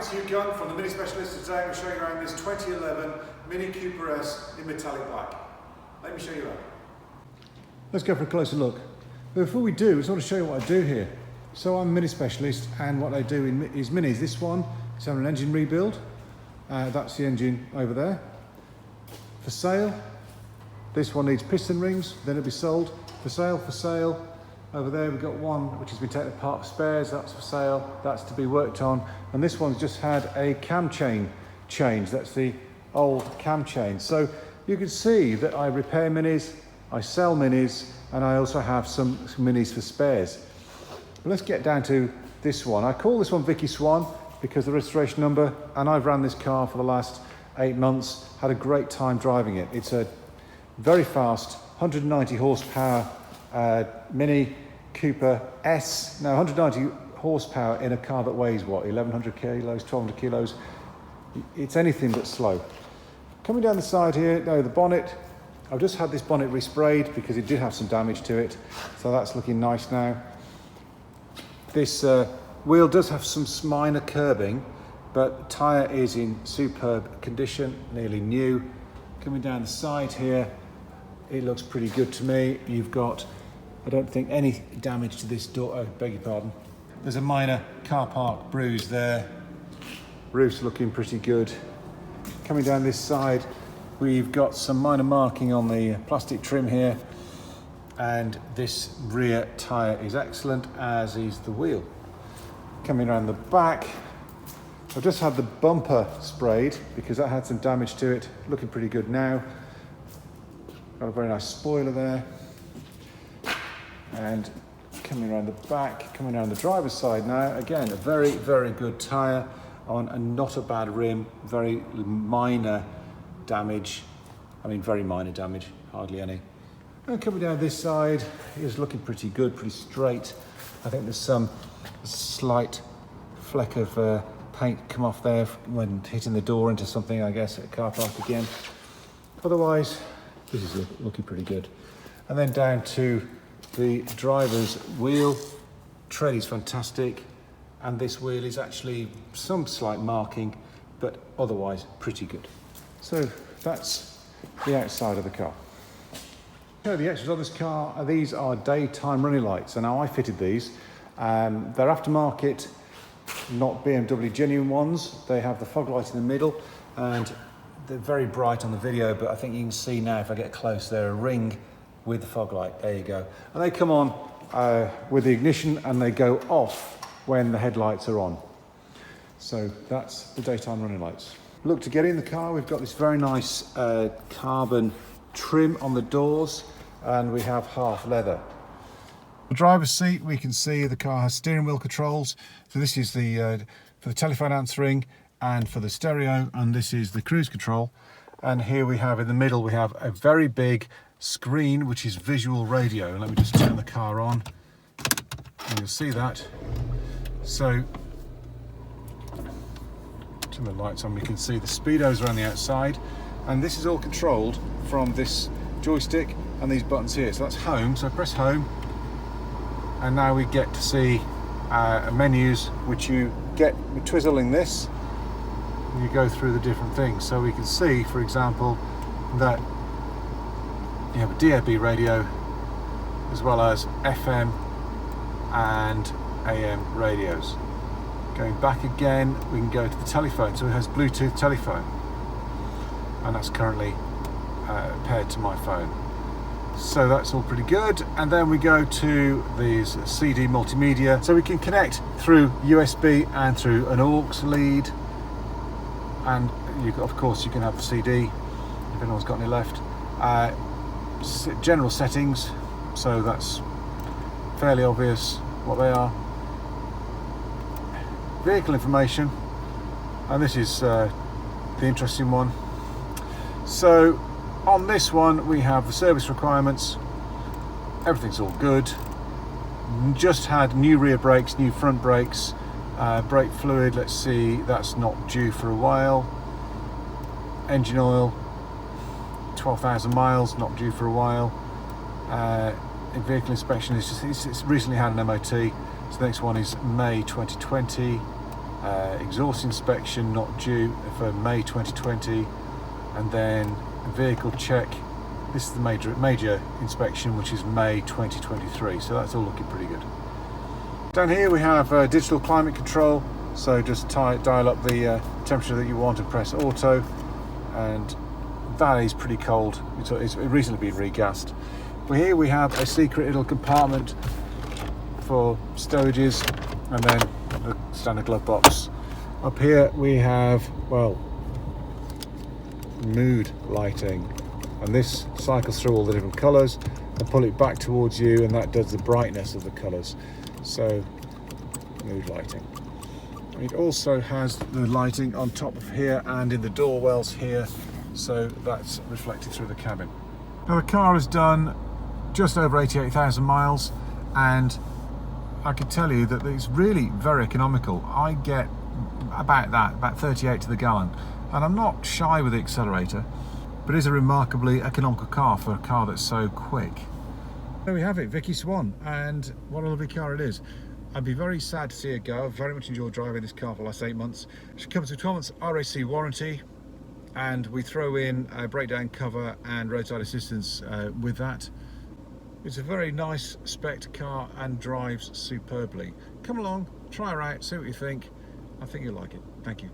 to you, Gun, from the Mini Specialist. Today I'm going to show you around this 2011 Mini Cooper S in metallic black. Let me show you around. Let's go for a closer look. But before we do, I just want to show you what I do here. So I'm a Mini Specialist, and what I do is Minis. This one is having an engine rebuild. That's the engine over there. For sale. This one needs piston rings, then it'll be sold. For sale, for sale. Over there we've got one which has been taken apart for spares, that's for sale, that's to be worked on. And this one's just had a cam chain change, that's the old cam chain. So you can see that I repair Minis, I sell Minis, and I also have some Minis for spares. But let's get down to this one. I call this one Vicky Swan because the registration number, and I've ran this car for the last 8 months, had a great time driving it. It's a very fast, 190 horsepower Mini Cooper S. Now 190 horsepower in a car that weighs what, 1100 kilos, 1200 kilos. It's anything but slow. Coming down the side here, no, the bonnet, I've just had this bonnet resprayed because it did have some damage to it, so that's looking nice now. This wheel does have some minor curbing, but the tyre is in superb condition, nearly new. Coming down the side here, it looks pretty good to me. You've got, I don't think, any damage to this door. Oh, beg your pardon. There's a minor car park bruise there. Roof's looking pretty good. Coming down this side, we've got some minor marking on the plastic trim here. And this rear tyre is excellent, as is the wheel. Coming around the back, I've just had the bumper sprayed because that had some damage to it. Looking pretty good now. Got a very nice spoiler there. And coming around the back, coming around the driver's side now, again, a very, very good tyre on a not a bad rim, very minor damage. I mean, very minor damage, hardly any. And coming down this side, it's looking pretty good, pretty straight. I think there's some slight fleck of paint come off there when hitting the door into something, I guess, at a car park again. Otherwise, this is looking pretty good. And then down to the driver's wheel. Tread is fantastic, and this wheel is actually some slight marking, but otherwise pretty good. So that's the outside of the car. So the extras on this car, these are daytime running lights, and now I fitted these. They're aftermarket, not BMW genuine ones. They have the fog light in the middle, and they're very bright on the video, but I think you can see now if I get close, they're a ring with the fog light. There you go. And they come on with the ignition, and they go off when the headlights are on. So that's the daytime running lights. Look, to get in the car, we've got this very nice carbon trim on the doors, and we have half leather. The driver's seat, we can see the car has steering wheel controls. So this is the for the telephone answering and for the stereo, and this is the cruise control. And here we have in the middle, we have a very big screen, which is visual radio. Let me just turn the car on, and you'll see that. So, turn the lights on, we can see the speedos around the outside, and this is all controlled from this joystick and these buttons here. So that's home, so press home, and now we get to see menus, which you get with twizzling this, and you go through the different things. So we can see, for example, that you have a DAB radio, as well as FM and AM radios. Going back again, we can go to the telephone. So it has Bluetooth telephone, and that's currently paired to my phone. So that's all pretty good. And then we go to these CD multimedia. So we can connect through USB and through an aux lead. And of course you can have the CD if anyone's got any left. General settings, so that's fairly obvious what they are. Vehicle information, and this is the interesting one. So on this one we have the service requirements. Everything's all good. Just had new rear brakes, new front brakes, brake fluid, let's see, that's not due for a while. Engine oil, 12,000 miles, not due for a while. Vehicle inspection, it's recently had an MOT, so the next one is May 2020. exhaust inspection not due for May 2020, and then vehicle check. This is the major inspection, which is May 2023, so that's all looking pretty good. Down here we have digital climate control, so just dial up the temperature that you want and press auto, and that is pretty cold. It's recently been regassed. But here we have a secret little compartment for stowages, and then the standard glove box. Up here we have, well, mood lighting, and this cycles through all the different colours and pull it back towards you, and that does the brightness of the colours. So, mood lighting. It also has the lighting on top of here and in the door wells here, so that's reflected through the cabin. Now the car has done just over 88,000 miles, and I can tell you that it's really very economical. I get about 38 to the gallon, and I'm not shy with the accelerator, but it is a remarkably economical car for a car that's so quick. There we have it, Vicky Swan, and what a lovely car it is. I'd be very sad to see her go. I've very much enjoyed driving this car for the last 8 months. She comes with 12 months RAC warranty, and we throw in a breakdown cover and roadside assistance with that. It's a very nice spec car and drives superbly. Come along, try her out, see what you think. I think you'll like it. Thank you.